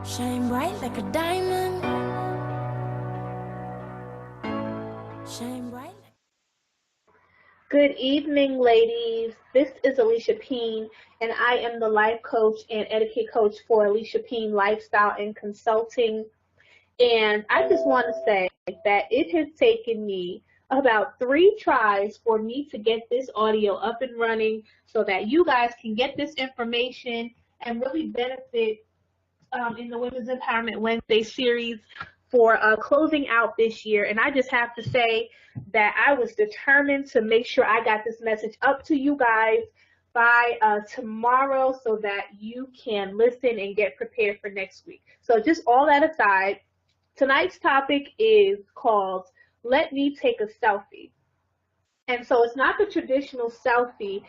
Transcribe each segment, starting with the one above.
Shine bright like a diamond. Shine bright. Good evening, ladies. This is Alicia Peen, and I am the life coach and etiquette coach for Alicia Peen Lifestyle and Consulting. And I just want to say that it has taken me about 3 tries for me to get this audio up and running so that you guys can get this information and really benefit in the Women's Empowerment Wednesday series for closing out this year. And I just have to say that I was determined to make sure I got this message up to you guys by tomorrow so that you can listen and get prepared for next week. So just all that aside, tonight's topic is called Let Me Take a Selfie. And so it's not the traditional selfie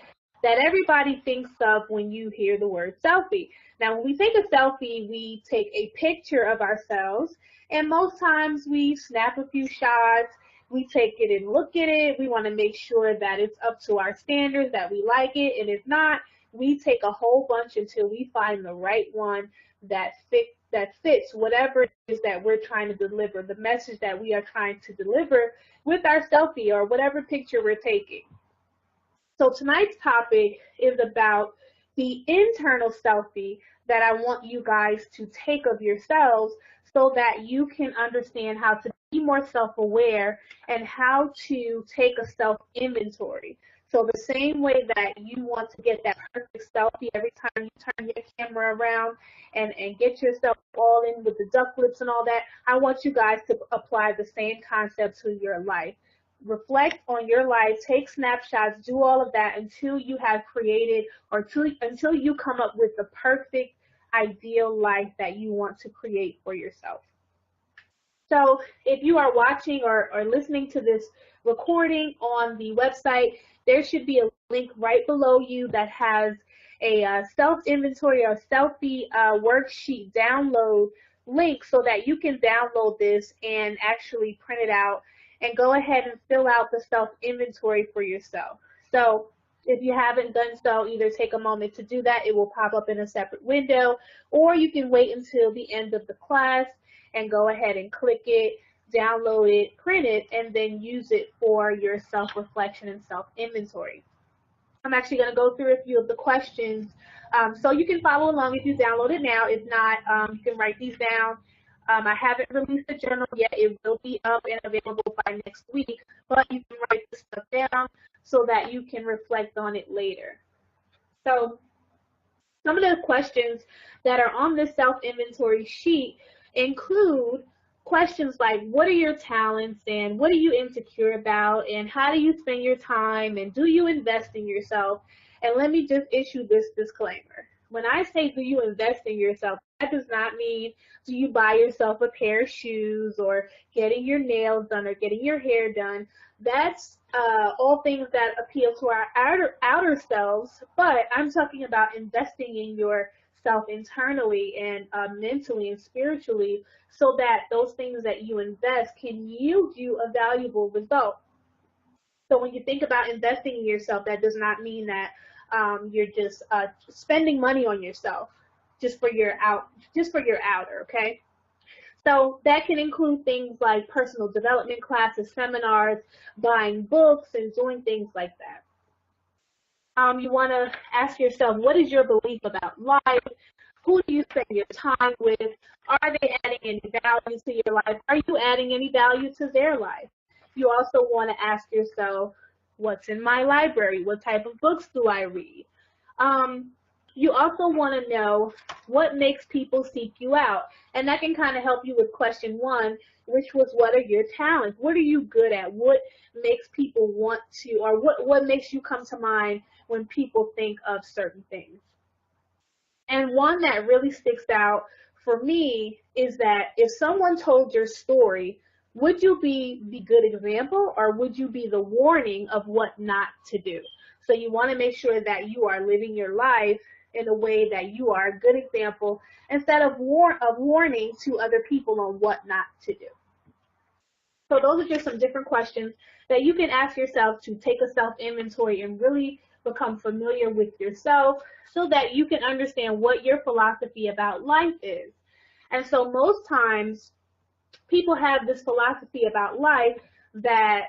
that everybody thinks of when you hear the word selfie. Now, when we take a selfie, we take a picture of ourselves, and most times we snap a few shots, we take it and look at it, we want to make sure that it's up to our standards, that we like it, and if not, we take a whole bunch until we find the right one that fits whatever it is that we're trying to deliver, the message that we are trying to deliver with our selfie or whatever picture we're taking. So tonight's topic is about the internal selfie that I want you guys to take of yourselves so that you can understand how to be more self-aware and how to take a self-inventory. So the same way that you want to get that perfect selfie every time you turn your camera around and get yourself all in with the duck lips and all that, I want you guys to apply the same concept to your life. Reflect on your life, take snapshots, do all of that until you have created or until you come up with the perfect ideal life that you want to create for yourself. So if you are watching or listening to this recording on the website, there should be a link right below you that has a self-inventory or selfie worksheet download link so that you can download this and actually print it out and go ahead and fill out the self-inventory for yourself. So if you haven't done so, either take a moment to do that. It will pop up in a separate window, or you can wait until the end of the class and go ahead and click it, download it, print it, and then use it for your self-reflection and self-inventory. I'm actually going to go through a few of the questions so you can follow along if you download it now. If not, you can write these down. I haven't released the journal yet. It will be up and available by next week, but you can write this stuff down so that you can reflect on it later. So some of the questions that are on this self-inventory sheet include questions like, what are your talents and what are you insecure about and how do you spend your time and do you invest in yourself? And let me just issue this disclaimer. When I say do you invest in yourself, that does not mean do you buy yourself a pair of shoes or getting your nails done or getting your hair done. That's all things that appeal to our outer selves, but I'm talking about investing in yourself internally and mentally and spiritually so that those things that you invest can yield you a valuable result. So when you think about investing in yourself, that does not mean that you're just spending money on yourself just for your outer, okay? So that can include things like personal development classes, seminars, buying books, and doing things like that. You want to ask yourself, what is your belief about life? Who do you spend your time with? Are they adding any value to your life? Are you adding any value to their life? You also want to ask yourself, what's in my library? What type of books do I read? You also want to know what makes people seek you out. And that can kind of help you with question 1, which was what are your talents? What are you good at? What makes people want to, or what makes you come to mind when people think of certain things? And one that really sticks out for me is that if someone told your story, would you be the good example or would you be the warning of what not to do? So you want to make sure that you are living your life in a way that you are a good example instead of warning to other people on what not to do. So those are just some different questions that you can ask yourself to take a self-inventory and really become familiar with yourself so that you can understand what your philosophy about life is. And so most times people have this philosophy about life that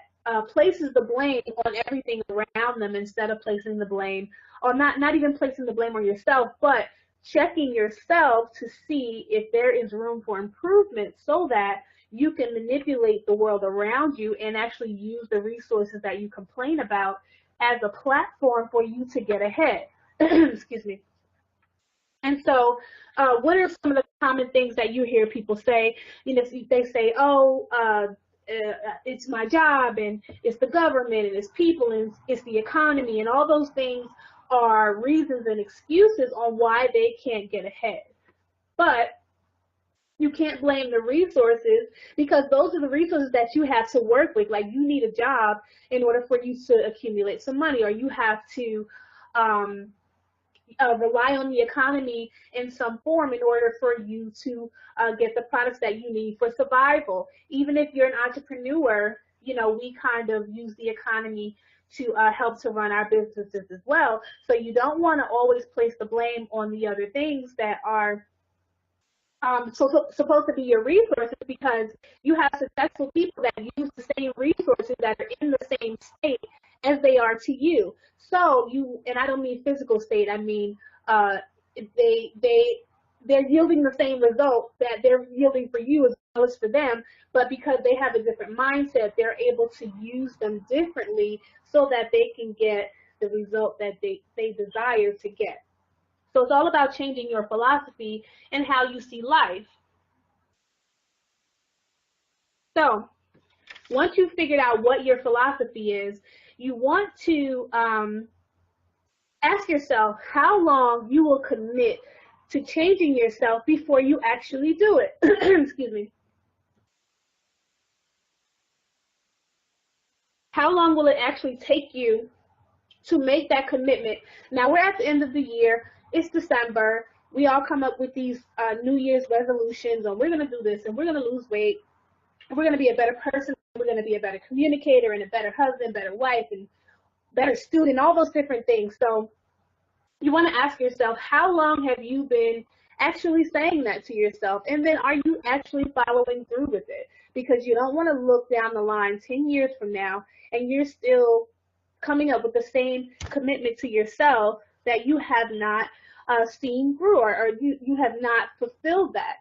places the blame on everything around them instead of placing the blame, or not even placing the blame on yourself, but checking yourself to see if there is room for improvement so that you can manipulate the world around you and actually use the resources that you complain about as a platform for you to get ahead. Excuse me. And so, what are some of the common things that you hear people say? You know, they say, "Oh, it's my job, and it's the government, and it's people, and it's the economy," and all those things are reasons and excuses on why they can't get ahead. But you can't blame the resources because those are the resources that you have to work with. Like, you need a job in order for you to accumulate some money, or you have to um, rely on the economy in some form in order for you to get the products that you need for survival. Even if you're an entrepreneur, you know, we kind of use the economy to help to run our businesses as well. So you don't want to always place the blame on the other things that are supposed to be your resources, because you have successful people that use the same resources that are in the same state as they are to you. So you, and I don't mean physical state, I mean uh, they're yielding the same result that they're yielding for you as well as for them, but because they have a different mindset, they're able to use them differently so that they can get the result that they desire to get. So it's all about changing your philosophy and how you see life. So once you've figured out what your philosophy is, you want to ask yourself how long you will commit to changing yourself before you actually do it. Excuse me. How long will it actually take you to make that commitment? Now, we're at the end of the year. It's December. We all come up with these New Year's resolutions, and we're going to do this, and we're going to lose weight, and we're going to be a better person, we're going to be a better communicator, and a better husband, better wife, and better student, all those different things. So you want to ask yourself, how long have you been actually saying that to yourself? And then are you actually following through with it? Because you don't want to look down the line 10 years from now and you're still coming up with the same commitment to yourself that you have not seen through, or you have not fulfilled that.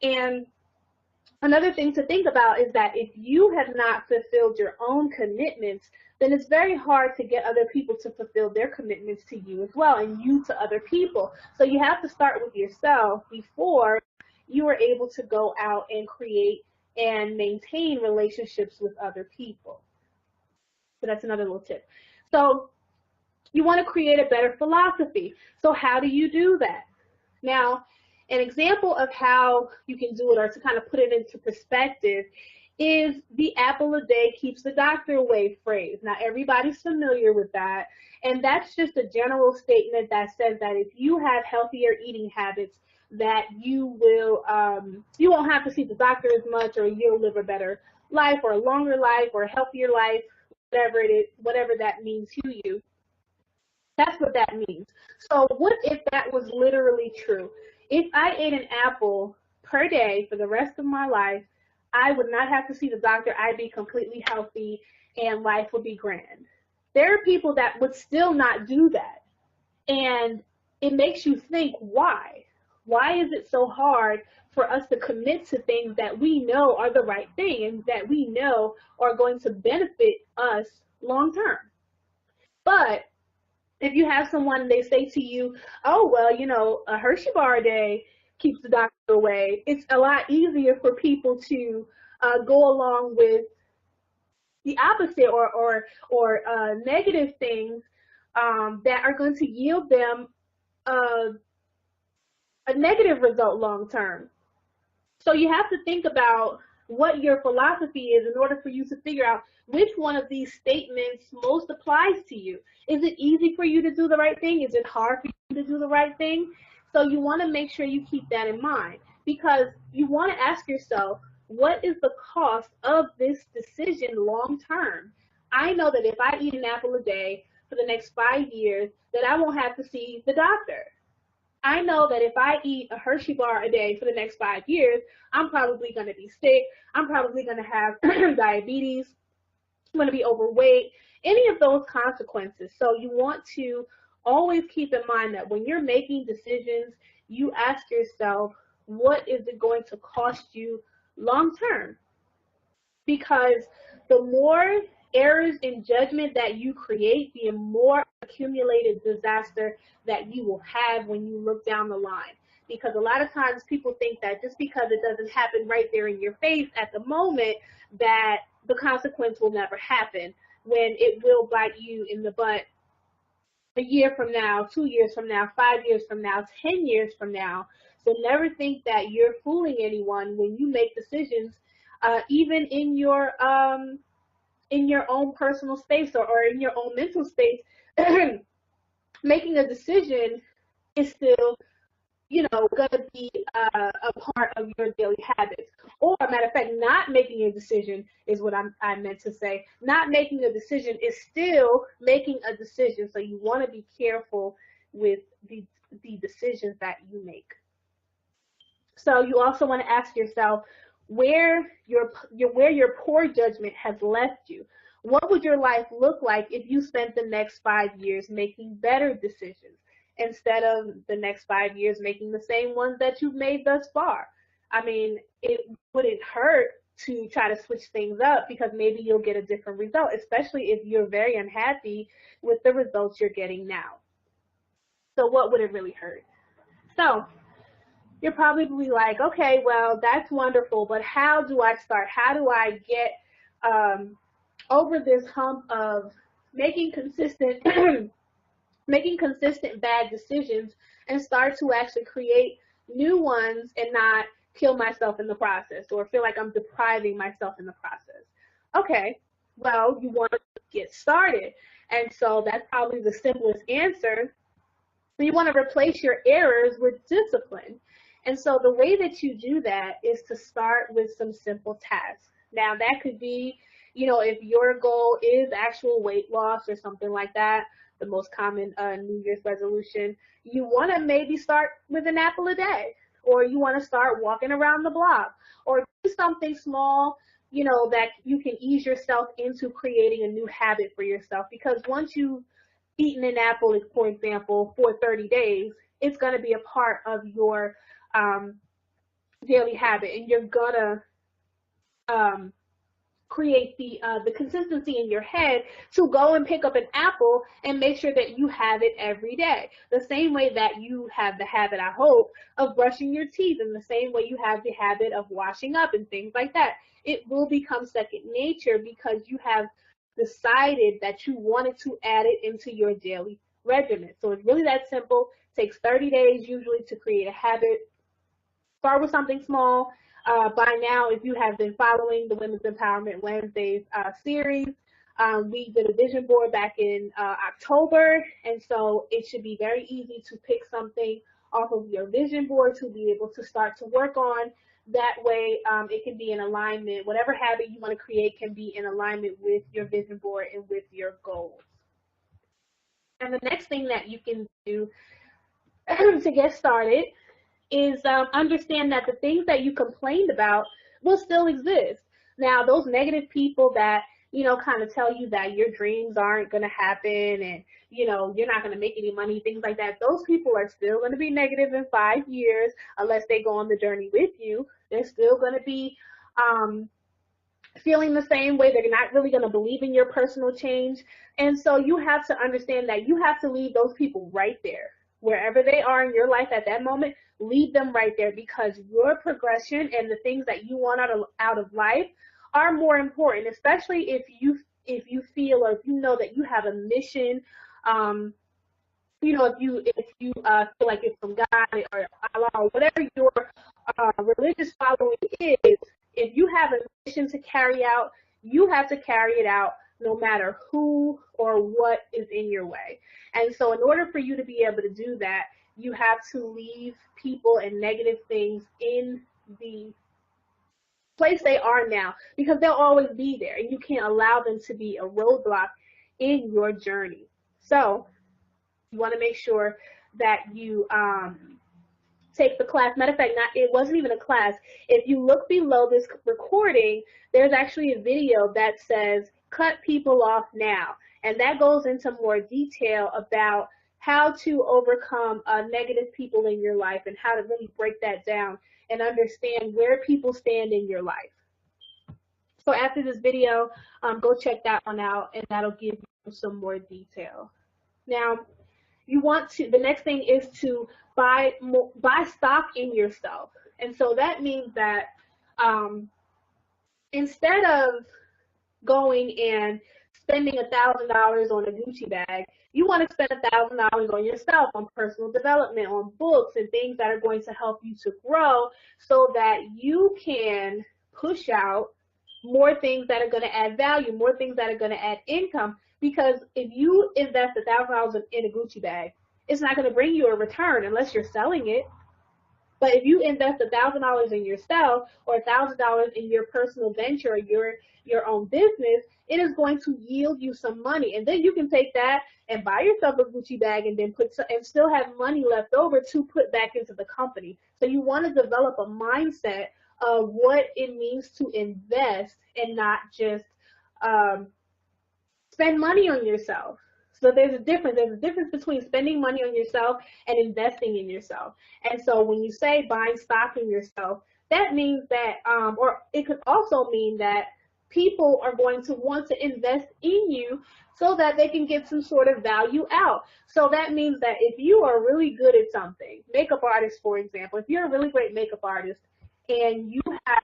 And another thing to think about is that if you have not fulfilled your own commitments, then it's very hard to get other people to fulfill their commitments to you as well, and you to other people. So you have to start with yourself before you are able to go out and create and maintain relationships with other people. So that's another little tip. So you want to create a better philosophy. So how do you do that? Now, an example of how you can do it, or to kind of put it into perspective, is the apple a day keeps the doctor away phrase. Now, everybody's familiar with that, and that's just a general statement that says that if you have healthier eating habits, that you will you won't have to see the doctor as much, or you'll live a better life, or a longer life, or a healthier life, whatever it is, whatever that means to you. That's what that means. So what if that was literally true? If I ate an apple per day for the rest of my life, I would not have to see the doctor. I'd be completely healthy and life would be grand. There are people that would still not do that. And it makes you think, why? Why is it so hard for us to commit to things that we know are the right thing and that we know are going to benefit us long term? But if you have someone and they say to you, oh, well, you know, a Hershey bar a day keeps the doctor away, it's a lot easier for people to go along with the opposite, or negative things that are going to yield them a negative result long term. So you have to think about what your philosophy is in order for you to figure out which one of these statements most applies to you. Is it easy for you to do the right thing? Is it hard for you to do the right thing? So you want to make sure you keep that in mind, because you want to ask yourself, what is the cost of this decision long term? I know that if I eat an apple a day for the next 5 years, that I won't have to see the doctor. I know that if I eat a Hershey bar a day for the next 5 years, I'm probably going to be sick. I'm probably going to have diabetes. I'm going to be overweight. Any of those consequences. So you want to always keep in mind that when you're making decisions, you ask yourself, what is it going to cost you long term? Because the more errors in judgment that you create, the more accumulated disaster that you will have when you look down the line. Because a lot of times people think that just because it doesn't happen right there in your face at the moment, that the consequence will never happen, when it will bite you in the butt a year from now, 2 years from now, 5 years from now, 10 years from now. So never think that you're fooling anyone when you make decisions, even in your own personal space, or in your own mental space. Making a decision is still, going to be a part of your daily habits. Or, matter of fact, not making a decision is what I meant to say. Not making a decision is still making a decision. So you want to be careful with the decisions that you make. So you also want to ask yourself where your poor judgment has left you. What would your life look like if you spent the next 5 years making better decisions instead of the next 5 years making the same ones that you've made thus far? I mean, it wouldn't hurt to try to switch things up, because maybe you'll get a different result, especially if you're very unhappy with the results you're getting now. So what would it really hurt? So you're probably like, okay, well, that's wonderful, but how do I start? How do I get over this hump of making consistent making consistent bad decisions, and start to actually create new ones and not kill myself in the process, or feel like I'm depriving myself in the process? Okay, well, you want to get started. And so that's probably the simplest answer. You want to replace your errors with discipline. And so the way that you do that is to start with some simple tasks. Now, that could be, if your goal is actual weight loss or something like that, the most common New Year's resolution, you want to maybe start with an apple a day, or you want to start walking around the block, or do something small, that you can ease yourself into creating a new habit for yourself. Because once you've eaten an apple, for example, for 30 days, it's going to be a part of your daily habit, and you're going to create the consistency in your head to go and pick up an apple and make sure that you have it every day. The same way that you have the habit, I hope, of brushing your teeth, and the same way you have the habit of washing up and things like that. It will become second nature because you have decided that you wanted to add it into your daily regimen. So it's really that simple. It takes 30 days usually to create a habit. Start with something small. By now, if you have been following the Women's Empowerment Wednesdays series, we did a vision board back in October, and so it should be very easy to pick something off of your vision board to be able to start to work on. That way, it can be in alignment. Whatever habit you want to create can be in alignment with your vision board and with your goals. And the next thing that you can do to get started is understand that the things that you complained about will still exist. Now, those negative people that, kind of tell you that your dreams aren't going to happen, and, you're not going to make any money, things like that, those people are still going to be negative in 5 years unless they go on the journey with you. They're still going to be feeling the same way. They're not really going to believe in your personal change. And so you have to understand that you have to leave those people right there. Wherever they are in your life at that moment, leave them right there, because your progression and the things that you want out of life are more important, especially if you feel, or if you know that you have a mission. If you feel like it's from God or Allah or whatever your religious following is, if you have a mission to carry out, you have to carry it out no matter who or what is in your way. And so in order for you to be able to do that, you have to leave people and negative things in the place they are now, because they'll always be there, and you can't allow them to be a roadblock in your journey. So you want to make sure that you take the class. Matter of fact, it wasn't even a class. If you look below this recording, there's actually a video that says cut people off now. And that goes into more detail about how to overcome negative people in your life and how to really break that down and understand where people stand in your life. So after this video, go check that one out, and that'll give you some more detail. Now, the next thing is to buy stock in yourself. And so that means that instead of going and spending $1,000 on a Gucci bag, you want to spend $1,000 on yourself, on personal development, on books and things that are going to help you to grow so that you can push out more things that are going to add value, more things that are going to add income. Because if you invest $1,000 in a Gucci bag, it's not going to bring you a return unless you're selling it. But if you invest $1,000 in yourself or $1,000 in your personal venture or your own business, it is going to yield you some money, and then you can take that and buy yourself a Gucci bag and then and still have money left over to put back into the company. So you want to develop a mindset of what it means to invest and not just spend money on yourself. So there's a difference. There's a difference between spending money on yourself and investing in yourself. And so when you say buying stock in yourself, that means that, or it could also mean that people are going to want to invest in you so that they can get some sort of value out. So that means that if you are really good at something, makeup artist, for example, if you're a really great makeup artist and you have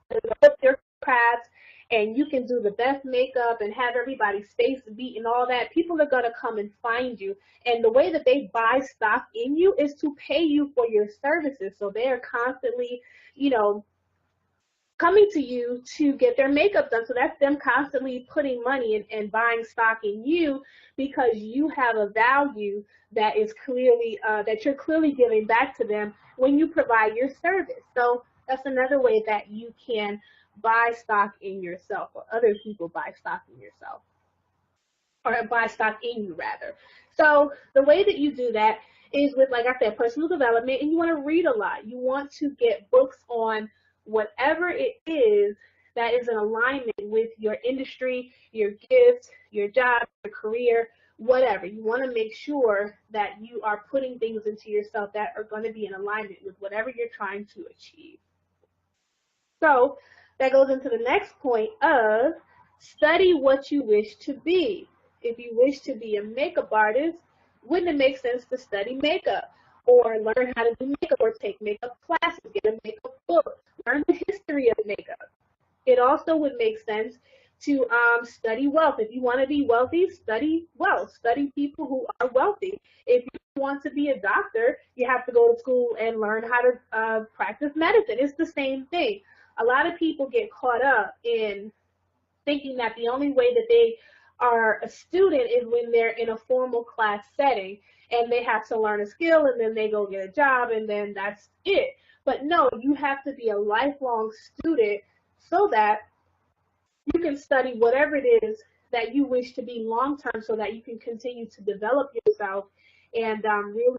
developed your craft and you can do the best makeup and have everybody's face beat and all that, people are going to come and find you. And the way that they buy stock in you is to pay you for your services. So they are constantly, coming to you to get their makeup done. So that's them constantly putting money and buying stock in you because you have a value that is clearly, that you're clearly giving back to them when you provide your service. So that's another way that you can buy stock in yourself, or other people buy stock in yourself, or buy stock in you rather. So the way that you do that is with, like I said, personal development, and you want to read a lot. You want to get books on whatever it is that is in alignment with your industry, your gifts, your job, your career, whatever. You want to make sure that you are putting things into yourself that are going to be in alignment with whatever you're trying to achieve. So that goes into the next point of study what you wish to be. If you wish to be a makeup artist, wouldn't it make sense to study makeup or learn how to do makeup or take makeup classes, get a makeup book, learn the history of makeup? It also would make sense to study wealth. If you want to be wealthy, study wealth. Study people who are wealthy. If you want to be a doctor, you have to go to school and learn how to practice medicine. It's the same thing. A lot of people get caught up in thinking that the only way that they are a student is when they're in a formal class setting and they have to learn a skill and then they go get a job and then that's it. But no, you have to be a lifelong student so that you can study whatever it is that you wish to be long term so that you can continue to develop yourself and really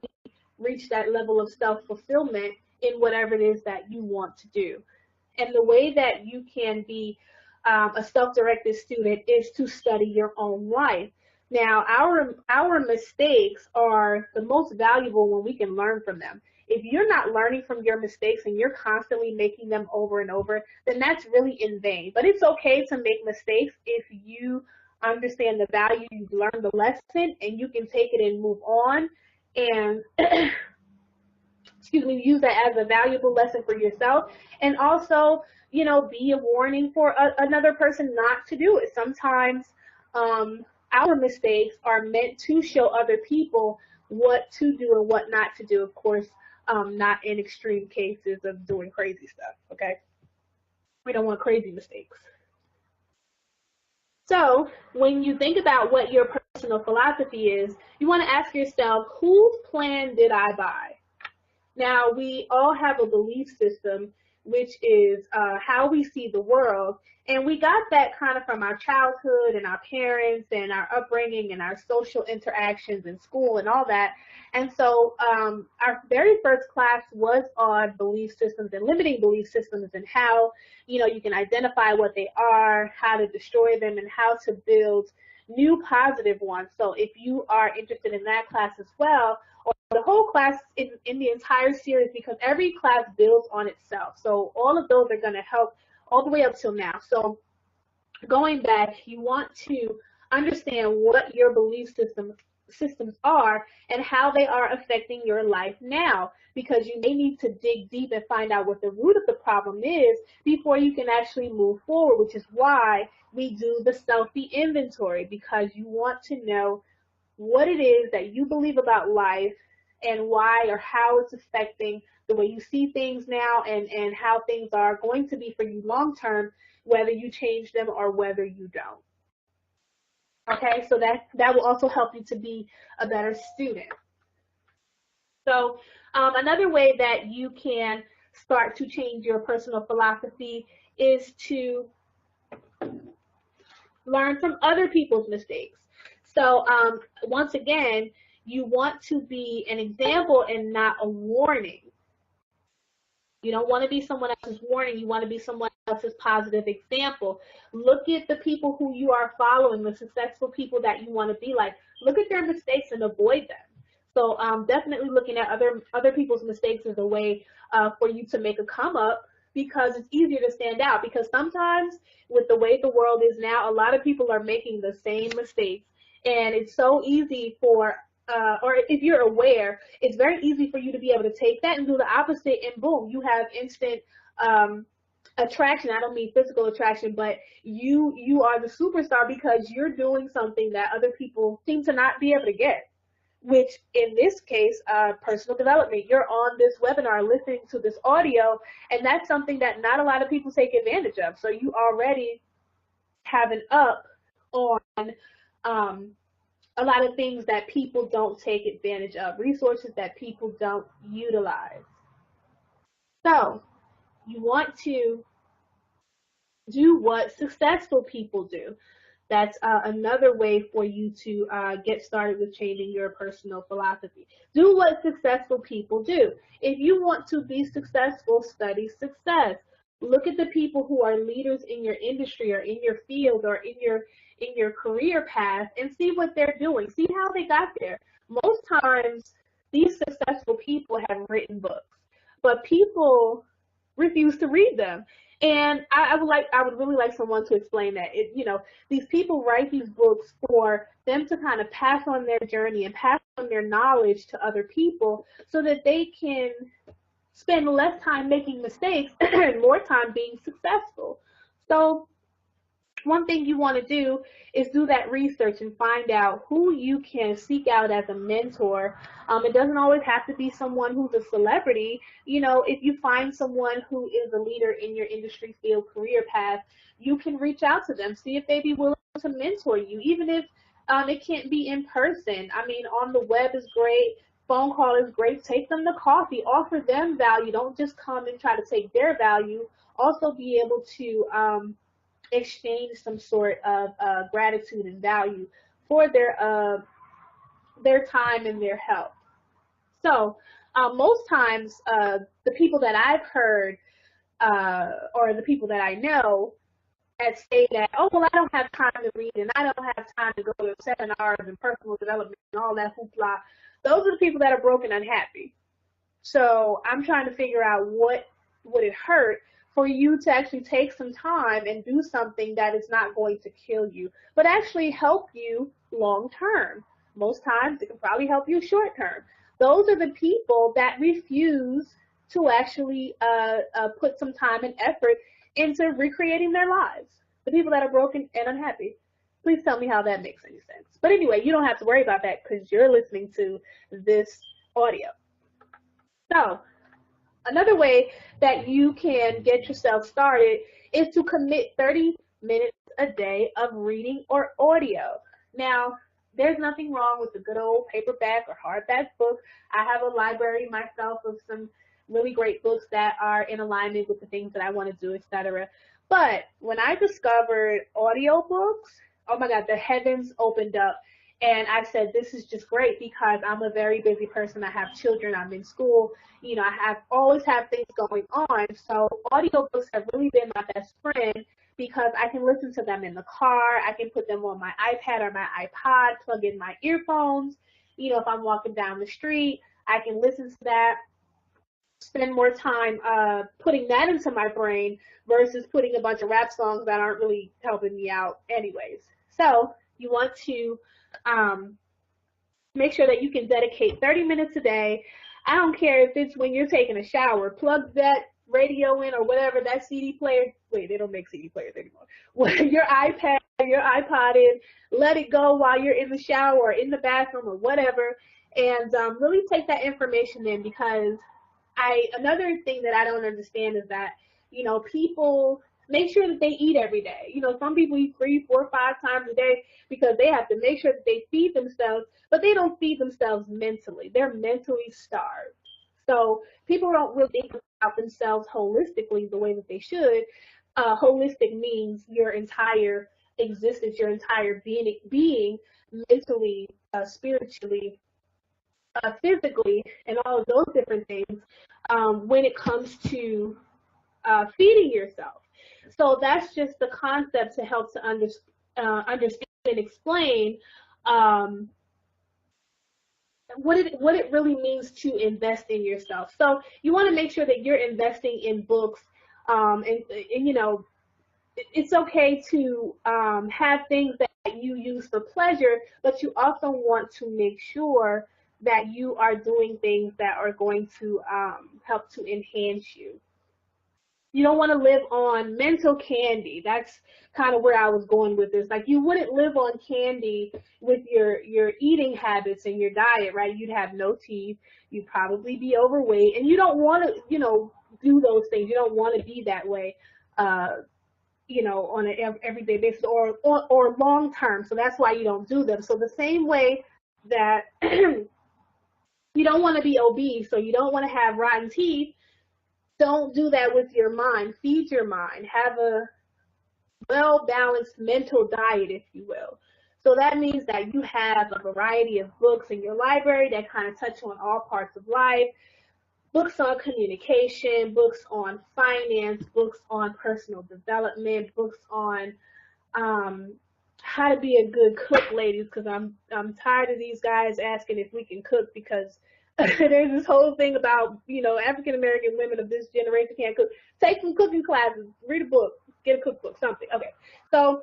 reach that level of self-fulfillment in whatever it is that you want to do. And the way that you can be a self-directed student is to study your own life. Now, our mistakes are the most valuable when we can learn from them. If you're not learning from your mistakes and you're constantly making them over and over, then that's really in vain. But it's okay to make mistakes if you understand the value, you've learned the lesson, and you can take it and move on and use that as a valuable lesson for yourself, and also, be a warning for another person not to do it. Sometimes our mistakes are meant to show other people what to do and what not to do. Of course, not in extreme cases of doing crazy stuff, okay? We don't want crazy mistakes. So when you think about what your personal philosophy is, you want to ask yourself, whose plan did I buy? Now, we all have a belief system which is how we see the world. And we got that kind of from our childhood and our parents and our upbringing and our social interactions in school and all that. And so our very first class was on belief systems and limiting belief systems and how, you can identify what they are, how to destroy them, and how to build new positive ones. So if you are interested in that class as well, or the whole class in the entire series, because every class builds on itself. So all of those are going to help all the way up till now. So going back, you want to understand what your belief systems are and how they are affecting your life now, because you may need to dig deep and find out what the root of the problem is before you can actually move forward, which is why we do the selfie inventory, because you want to know what it is that you believe about life and why or how it's affecting the way you see things now, and how things are going to be for you long term, whether you change them or whether you don't. Okay, so that will also help you to be a better student. So another way that you can start to change your personal philosophy is to learn from other people's mistakes. So once again, you want to be an example and not a warning. You don't want to be someone else's warning. You want to be someone else's positive example. Look at the people who you are following, the successful people that you want to be like. Look at their mistakes and avoid them. So definitely looking at other people's mistakes is a way for you to make a come up, because it's easier to stand out. Because sometimes with the way the world is now, a lot of people are making the same mistakes. And it's so easy for or if you're aware, it's very easy for you to be able to take that and do the opposite, and boom, you have instant attraction. I don't mean physical attraction, but you are the superstar because you're doing something that other people seem to not be able to get, which in this case, personal development. You're on this webinar listening to this audio, and that's something that not a lot of people take advantage of. So you already have an up on a lot of things that people don't take advantage of, resources that people don't utilize. So you want to do what successful people do. That's another way for you to get started with changing your personal philosophy. Do what successful people do. If you want to be successful, study success. Look at the people who are leaders in your industry or in your field or in your career path and see what they're doing. See how they got there. Most times, these successful people have written books, but people refuse to read them. And I would really like someone to explain that. These people write these books for them to kind of pass on their journey and pass on their knowledge to other people so that they can spend less time making mistakes and more time being successful. So one thing you want to do is do that research and find out who you can seek out as a mentor. It doesn't always have to be someone who's a celebrity. If you find someone who is a leader in your industry, field, career path, you can reach out to them, see if they'd be willing to mentor you, even if it can't be in person. I mean, on the web is great. Phone call is great. Take them to coffee. Offer them value. Don't just come and try to take their value. Also be able to exchange some sort of gratitude and value for their time and their help. So most times the people that I've heard or the people that I know that say that, oh, well, I don't have time to read and I don't have time to go to seminars and personal development and all that hoopla. Those are the people that are broke and unhappy. So I'm trying to figure out what would it hurt for you to actually take some time and do something that is not going to kill you, but actually help you long term. Most times it can probably help you short term. Those are the people that refuse to actually put some time and effort into recreating their lives. The people that are broken and unhappy. Please tell me how that makes any sense. But anyway, you don't have to worry about that because you're listening to this audio. So another way that you can get yourself started is to commit 30 minutes a day of reading or audio. Now, there's nothing wrong with a good old paperback or hardback book. I have a library myself of some really great books that are in alignment with the things that I want to do, etc. But when I discovered audiobooks, oh my God, the heavens opened up. And I said, this is just great because I'm a very busy person. I have children. I'm in school. You know, always have things going on. So audiobooks have really been my best friend because I can listen to them in the car. I can put them on my iPad or my iPod, plug in my earphones. You know, if I'm walking down the street, I can listen to that, spend more time putting that into my brain versus putting a bunch of rap songs that aren't really helping me out anyways. So you want to make sure that you can dedicate 30 minutes a day. I don't care if it's when you're taking a shower. Plug that radio in or whatever, that CD player. Wait, they don't make CD players anymore. Your iPad, your iPod in. Let it go while you're in the shower or in the bathroom or whatever. And really take that information in because another thing that I don't understand is that, you know, people make sure that they eat every day. You know, some people eat 3, 4, 5 times a day because they have to make sure that they feed themselves, but they don't feed themselves mentally. They're mentally starved. So people don't really think about themselves holistically the way that they should. Holistic means your entire existence, your entire being mentally, spiritually, physically, and all of those different things when it comes to feeding yourself. So that's just the concept to help to understand and explain what it really means to invest in yourself. So you want to make sure that you're investing in books, and you know, it's okay to have things that you use for pleasure, but you also want to make sure that you are doing things that are going to help to enhance you. You don't want to live on mental candy. That's kind of where I was going with this. Like, you wouldn't live on candy with your eating habits and your diet, right? You'd have no teeth. You'd probably be overweight, and you don't want to, you know, do those things. You don't want to be that way, you know, on an everyday basis or long term. So that's why you don't do them. So the same way that you don't want to be obese, so you don't want to have rotten teeth, don't do that with your mind. Feed your mind. Have a well-balanced mental diet, if you will. So that means that you have a variety of books in your library that kind of touch on all parts of life. Books on communication, books on finance, books on personal development, books on how to be a good cook, ladies, because I'm tired of these guys asking if we can cook because there's this whole thing about, you know, African American women of this generation can't cook. Take some cooking classes, read a book, get a cookbook, something. Okay, so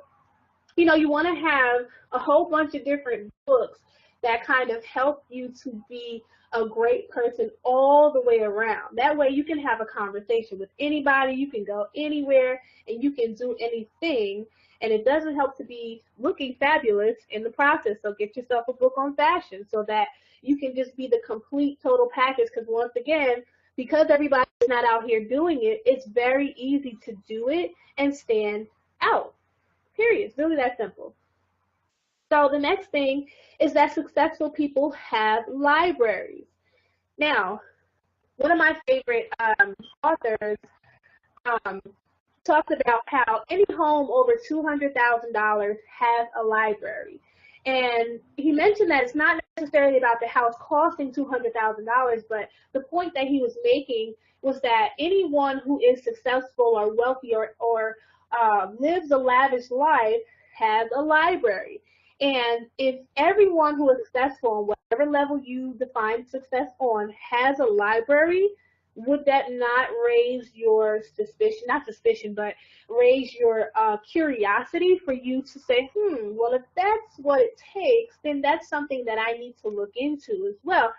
you know, you want to have a whole bunch of different books that kind of help you to be a great person all the way around. That way you can have a conversation with anybody, you can go anywhere, and you can do anything. And it doesn't help to be looking fabulous in the process. So get yourself a book on fashion so that you can just be the complete total package. Because once again, because everybody's not out here doing it, it's very easy to do it and stand out. Period. It's really that simple. So the next thing is that successful people have libraries. Now, one of my favorite authors talked about how any home over $200,000 has a library. And he mentioned that it's not necessarily about the house costing $200,000, but the point that he was making was that anyone who is successful or wealthy or lives a lavish life has a library. And if everyone who is successful on whatever level you define success on has a library, would that not raise your suspicion, not suspicion, but raise your curiosity for you to say, well, if that's what it takes, then that's something that I need to look into as well.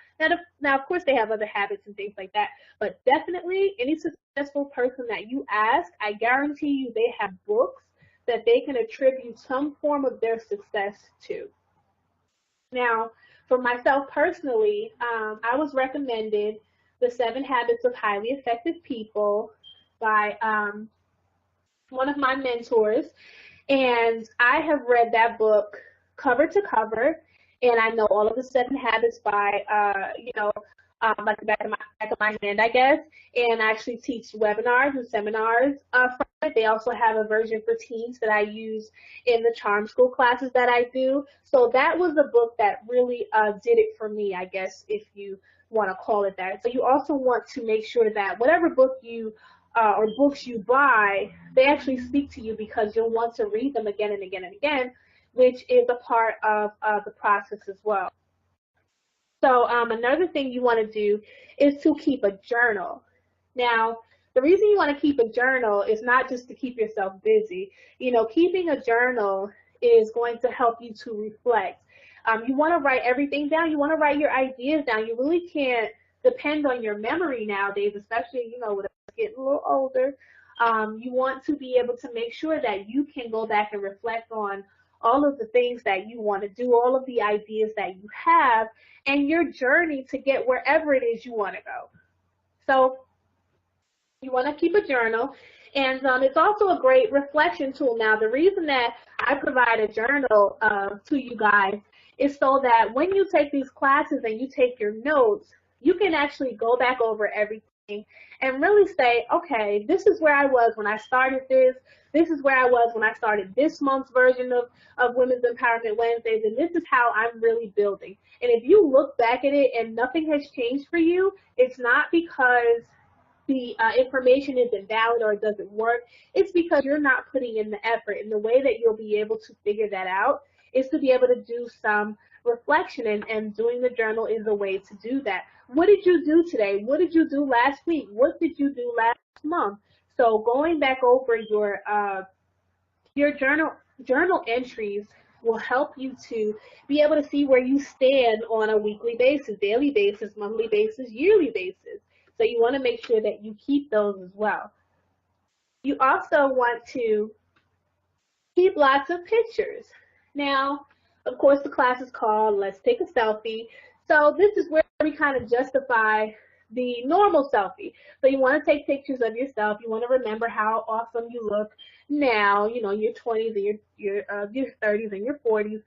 Now, of course, they have other habits and things like that, but definitely any successful person that you ask, I guarantee you they have books that they can attribute some form of their success to. Now, for myself personally, I was recommended The 7 Habits of Highly Effective People by one of my mentors, and I have read that book cover to cover, and I know all of the 7 habits by, you know, like the back of my hand, I guess. And I actually teach webinars and seminars from it. They also have a version for teens that I use in the charm school classes that I do. So that was a book that really did it for me, I guess, if you want to call it that. So you also want to make sure that whatever book you or books you buy, they actually speak to you, because you'll want to read them again and again and again, which is a part of the process as well. So another thing you want to do is to keep a journal. Now, the reason you want to keep a journal is not just to keep yourself busy. You know, keeping a journal is going to help you to reflect. You want to write everything down. You want to write your ideas down. You really can't depend on your memory nowadays, especially, you know, with us getting a little older. You want to be able to make sure that you can go back and reflect on all of the things that you want to do, all of the ideas that you have, and your journey to get wherever it is you want to go. So you want to keep a journal, and it's also a great reflection tool. Now, the reason that I provide a journal to you guys is so that when you take these classes and you take your notes, you can actually go back over everything and really say, okay, this is where I was when I started this. This is where I was when I started this month's version of Women's Empowerment Wednesdays, and this is how I'm really building. And if you look back at it and nothing has changed for you, it's not because the information isn't valid or it doesn't work. It's because you're not putting in the effort. And the way that you'll be able to figure that out is to be able to do some reflection, and doing the journal is a way to do that. What did you do today? What did you do last week? What did you do last month? So going back over your journal entries will help you to be able to see where you stand on a weekly basis, daily basis, monthly basis, yearly basis. So you want to make sure that you keep those as well. You also want to keep lots of pictures. Now, of course, the class is called Let's Take a Selfie. So this is where we kind of justify the normal selfie. So you want to take pictures of yourself. You want to remember how awesome you look now, you know, your 20s and your 30s and your 40s.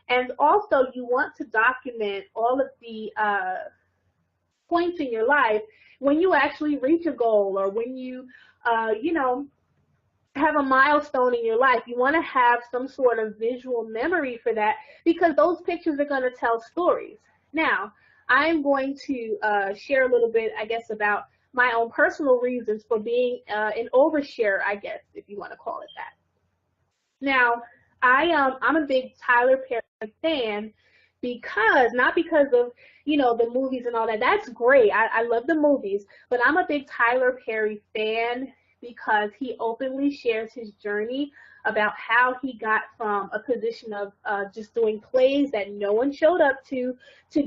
And also you want to document all of the points in your life when you actually reach a goal, or when you, you know, have a milestone in your life. You want to have some sort of visual memory for that, because those pictures are going to tell stories. Now, I'm going to share a little bit, I guess, about my own personal reasons for being an overshare, I guess, if you want to call it that. Now, I'm a big Tyler Perry fan, because, not because of, you know, the movies and all that. That's great. I love the movies, but I'm a big Tyler Perry fan because he openly shares his journey about how he got from a position of just doing plays that no one showed up to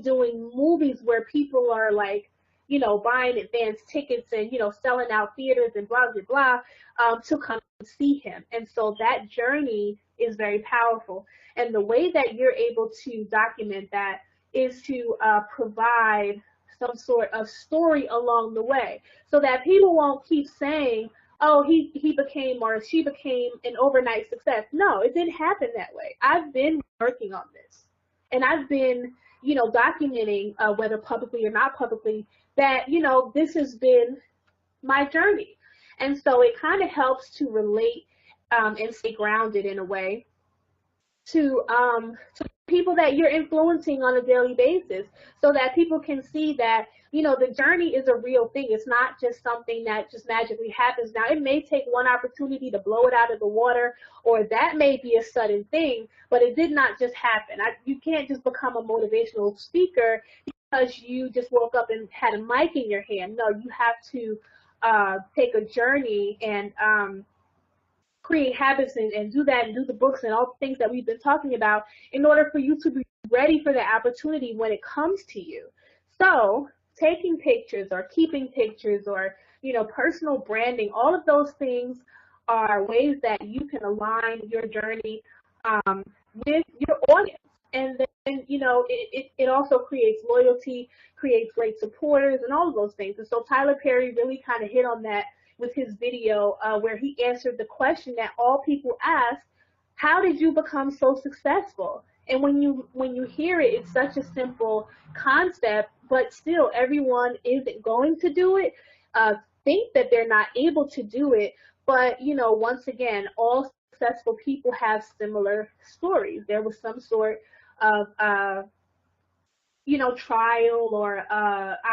doing movies where people are like, you know, buying advance tickets and, you know, selling out theaters and blah, blah, blah, to come see him. And so that journey is very powerful. And the way that you're able to document that is to provide some sort of story along the way, so that people won't keep saying, oh, he became or she became an overnight success. No, it didn't happen that way. I've been working on this, and I've been, you know, documenting, whether publicly or not publicly, that, you know, this has been my journey. And so it kind of helps to relate and stay grounded in a way to people that you're influencing on a daily basis, so that people can see that, you know, the journey is a real thing. It's not just something that just magically happens. Now, it may take one opportunity to blow it out of the water, or that may be a sudden thing, but it did not just happen. You can't just become a motivational speaker because you just woke up and had a mic in your hand. No, you have to take a journey and create habits and do that, and do the books and all the things that we've been talking about, in order for you to be ready for the opportunity when it comes to you. So taking pictures or keeping pictures, or, you know, personal branding, all of those things are ways that you can align your journey with your audience. And then, you know, it also creates loyalty, creates great supporters, and all of those things. And so Tyler Perry really kind of hit on that with his video, where he answered the question that all people ask: how did you become so successful? And when you hear it, it's such a simple concept, but still everyone isn't going to do it, think that they're not able to do it. But, once again, all successful people have similar stories. There was some sort of, trial or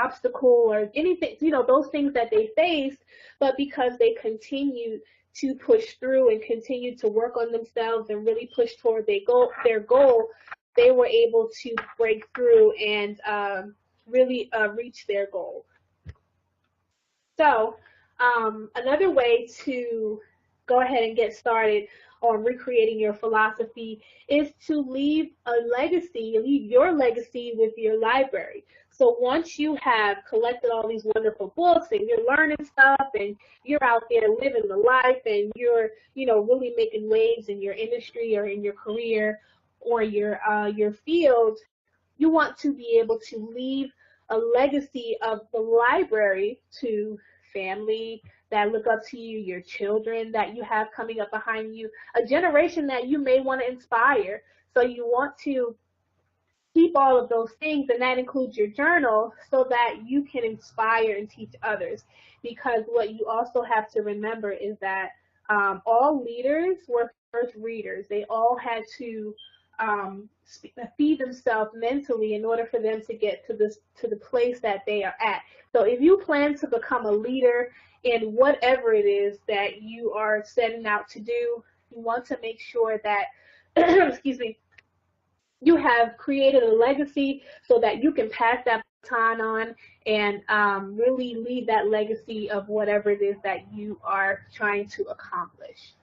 obstacle or anything, those things that they faced, but because they continued to push through and continue to work on themselves and really push toward their goal, they were able to break through and really reach their goal. So another way to go ahead and get started on recreating your philosophy is to leave your legacy with your library. So once you have collected all these wonderful books and you're learning stuff and you're out there living the life and you're, really making waves in your industry or in your career or your field, you want to be able to leave a legacy of the library to family that look up to you, your children that you have coming up behind you, a generation that you may want to inspire. So you want to keep all of those things, and that includes your journal, so that you can inspire and teach others. Because what you also have to remember is that all leaders were first readers. They all had to feed themselves mentally in order for them to get to the place that they are at. So if you plan to become a leader in whatever it is that you are setting out to do, you want to make sure that excuse me, you have created a legacy so that you can pass that baton on and really leave that legacy of whatever it is that you are trying to accomplish.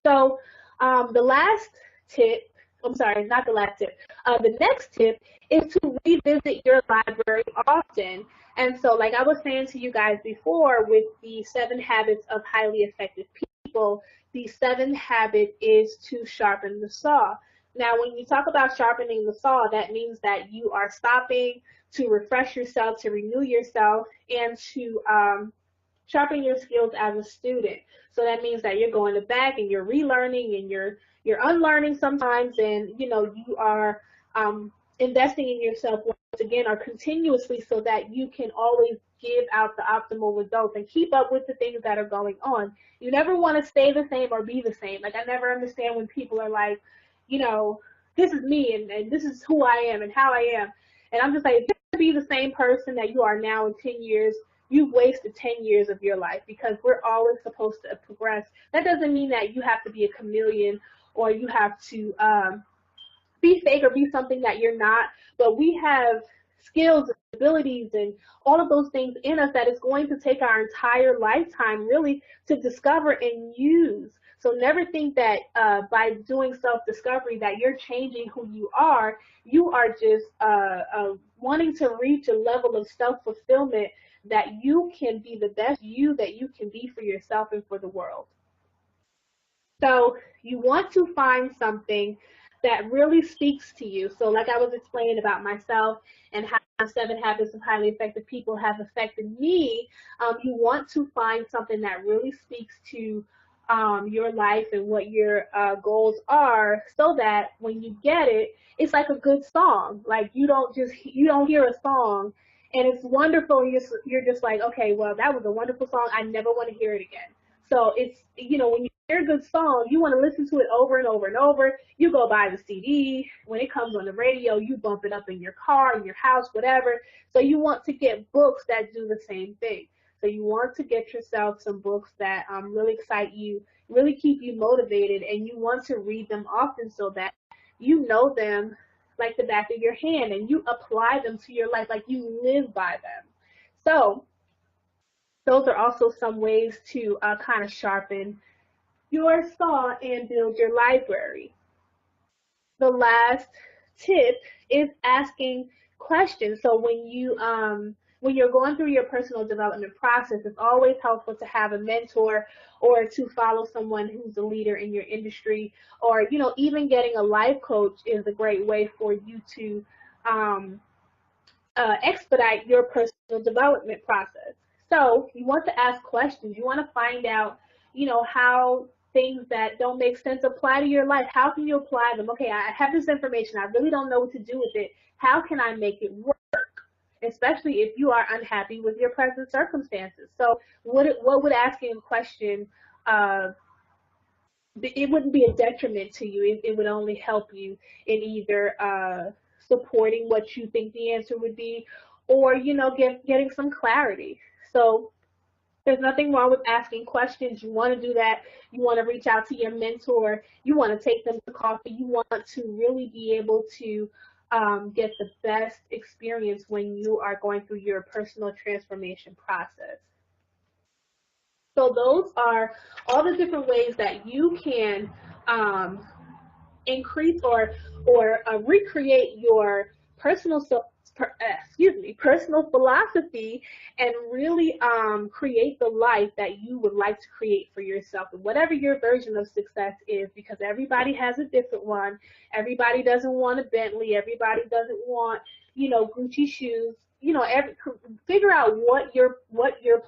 So the last tip, I'm sorry, not the last tip. The next tip is to revisit your library often. And so, like I was saying to you guys before, with the 7 habits of highly effective people, the 7th habit is to sharpen the saw. Now, when you talk about sharpening the saw, that means that you are stopping to refresh yourself, to renew yourself, and to sharpen your skills as a student. So that means that you're going back and you're relearning and you're unlearning sometimes, and you are investing in yourself once again or continuously, so that you can always give out the optimal results and keep up with the things that are going on. You never want to stay the same or be the same. Like, I never understand when people are like, this is me and this is who I am and how I am. And I'm just like, if you're going to be the same person that you are now in 10 years, you've wasted 10 years of your life, because we're always supposed to progress. That doesn't mean that you have to be a chameleon or you have to be fake or be something that you're not, but we have skills and abilities and all of those things in us that is going to take our entire lifetime really to discover and use. So never think that by doing self-discovery that you're changing who you are. You are just wanting to reach a level of self-fulfillment that you can be the best you that you can be for yourself and for the world. So you want to find something that really speaks to you. So like I was explaining about myself and how 7 habits of highly effective people have affected me, you want to find something that really speaks to your life and what your goals are, so that when you get it, it's like a good song. Like, you don't hear a song and it's wonderful and you're just like, okay, well, that was a wonderful song, I never want to hear it again. So it's, when you hear a good song, you want to listen to it over and over and over. You go buy the CD. When it comes on the radio, you bump it up in your car, in your house, whatever. So you want to get books that do the same thing. So you want to get yourself some books that really excite you, really keep you motivated, and you want to read them often so that you know them like the back of your hand and you apply them to your life, like you live by them. So those are also some ways to kind of sharpen your saw and build your library. The last tip is asking questions. So when you're going through your personal development process, it's always helpful to have a mentor or to follow someone who's a leader in your industry, or even getting a life coach is a great way for you to expedite your personal development process. So you want to ask questions. You want to find out, how things that don't make sense apply to your life. How can you apply them? Okay, I have this information. I really don't know what to do with it. How can I make it work? especially if you are unhappy with your present circumstances. So what would asking a question, uh, it wouldn't be a detriment to you. It would only help you in either supporting what you think the answer would be, or getting some clarity. So there's nothing wrong with asking questions. You want to do that. You want to reach out to your mentor. You want to take them to coffee. You want to really be able to get the best experience when you are going through your personal transformation process. So those are all the different ways that you can um, increase or recreate your personal philosophy and really create the life that you would like to create for yourself, and whatever your version of success is, because everybody has a different one. Everybody doesn't want a Bentley. Everybody doesn't want Gucci shoes. Figure out what your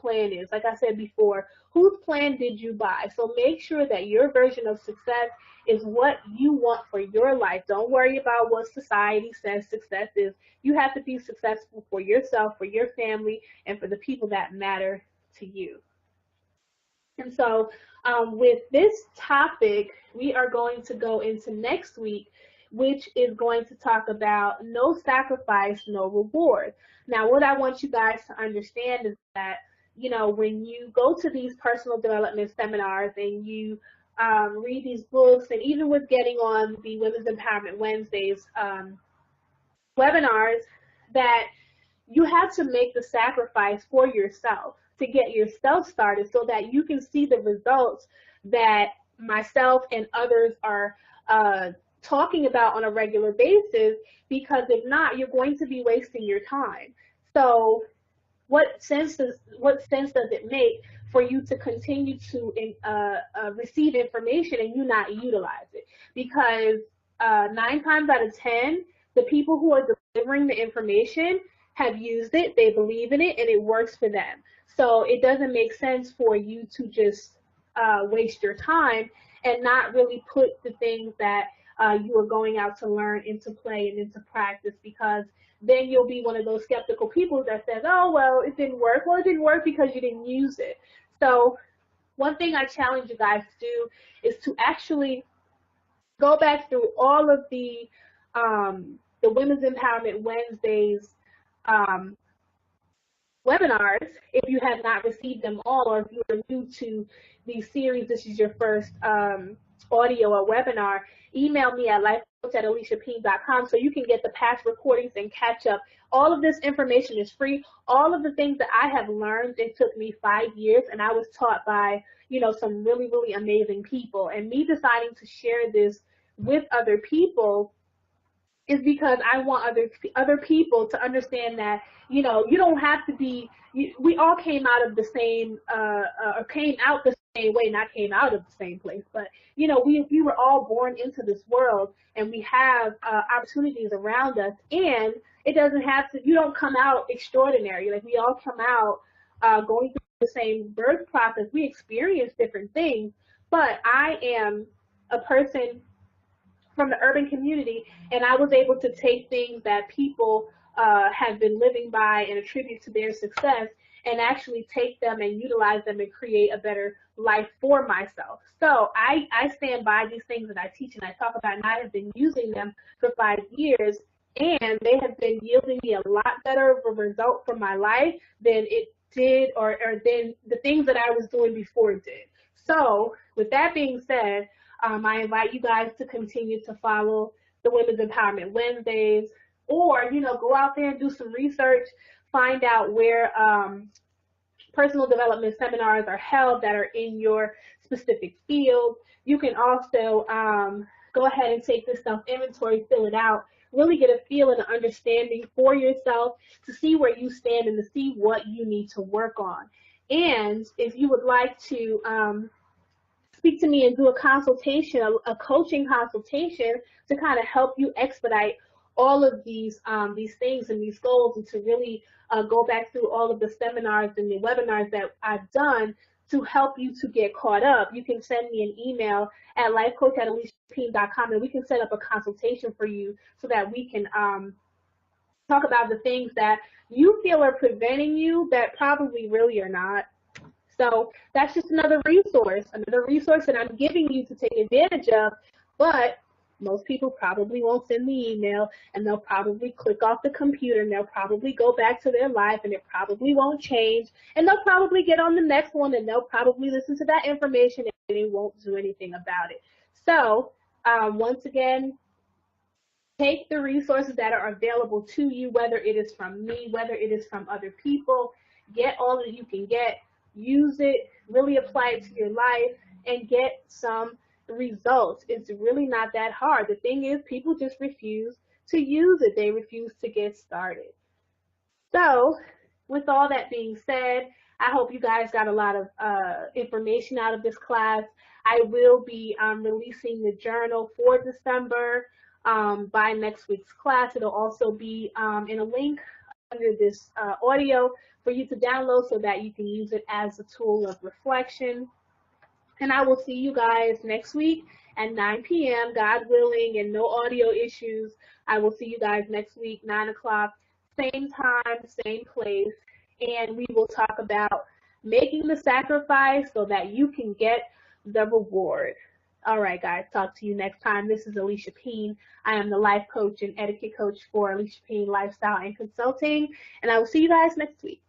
plan is. Like I said before, whose plan did you buy? So make sure that your version of success is what you want for your life. Don't worry about what society says success is. You have to be successful for yourself, for your family, and for the people that matter to you. And so, with this topic, we are going to go into next week, which is going to talk about no sacrifice, no reward. Now, what I want you guys to understand is that, when you go to these personal development seminars and you read these books, and even with getting on the Women's Empowerment Wednesdays webinars, that you have to make the sacrifice for yourself to get yourself started so that you can see the results that myself and others are talking about on a regular basis, because if not, you're going to be wasting your time. So what sense does it make for you to continue to receive information and you not utilize it? Because 9 times out of 10, the people who are delivering the information have used it, they believe in it, and it works for them. So it doesn't make sense for you to just waste your time and not really put the things that you are going out to learn into play and into practice, because then you'll be one of those skeptical people that says, oh, well, it didn't work. Well, it didn't work because you didn't use it. So one thing I challenge you guys to do is to actually go back through all of the Women's Empowerment Wednesdays um, webinars, if you have not received them all, or if you are new to the series, this is your first audio or webinar, email me at lifecoach@aliciapeen.com so you can get the past recordings and catch up. All of this information is free. All of the things that I have learned, it took me 5 years, and I was taught by some really, really amazing people. And me deciding to share this with other people is because I want other people to understand that you don't have to be. We all came out of the same, or came out the same way, not came out of the same place, but we were all born into this world, and we have opportunities around us, and it doesn't have to. You don't come out extraordinary. Like, we all come out going through the same birth process. We experience different things, but I am a person from the urban community, and I was able to take things that people have been living by and attribute to their success, and actually take them and utilize them and create a better life for myself. So I stand by these things that I teach and I talk about, and I have been using them for 5 years, and they have been yielding me a lot better of a result for my life than it did, or than the things that I was doing before it did. So with that being said, I invite you guys to continue to follow the Women's Empowerment Wednesdays, or go out there and do some research, find out where personal development seminars are held that are in your specific field. You can also go ahead and take this self-inventory, fill it out, really get a feel and an understanding for yourself to see where you stand and to see what you need to work on. And if you would like to speak to me and do a consultation, a coaching consultation, to kind of help you expedite all of these things and these goals, and to really go back through all of the seminars and the webinars that I've done to help you to get caught up, you can send me an email at lifecoach@aliciapeen.com, and we can set up a consultation for you so that we can talk about the things that you feel are preventing you that probably really are not. So that's just another resource that I'm giving you to take advantage of. But most people probably won't send the email, and they'll probably click off the computer, and they'll probably go back to their life, and it probably won't change, and they'll probably get on the next one, and they'll probably listen to that information, and they won't do anything about it. So once again, take the resources that are available to you, whether it is from me, whether it is from other people. Get all that you can get, use it, really apply it to your life, and get some results. It's really not that hard. The thing is, people just refuse to use it. They refuse to get started. So, with all that being said, I hope you guys got a lot of information out of this class. I will be releasing the journal for December by next week's class. It'll also be in a link under this audio for you to download so that you can use it as a tool of reflection. And I will see you guys next week at 9 p.m., God willing, and no audio issues. I will see you guys next week, 9 o'clock, same time, same place. And we will talk about making the sacrifice so that you can get the reward. All right, guys, talk to you next time. This is Alicia Peen. I am the life coach and etiquette coach for Alicia Peen Lifestyle and Consulting. And I will see you guys next week.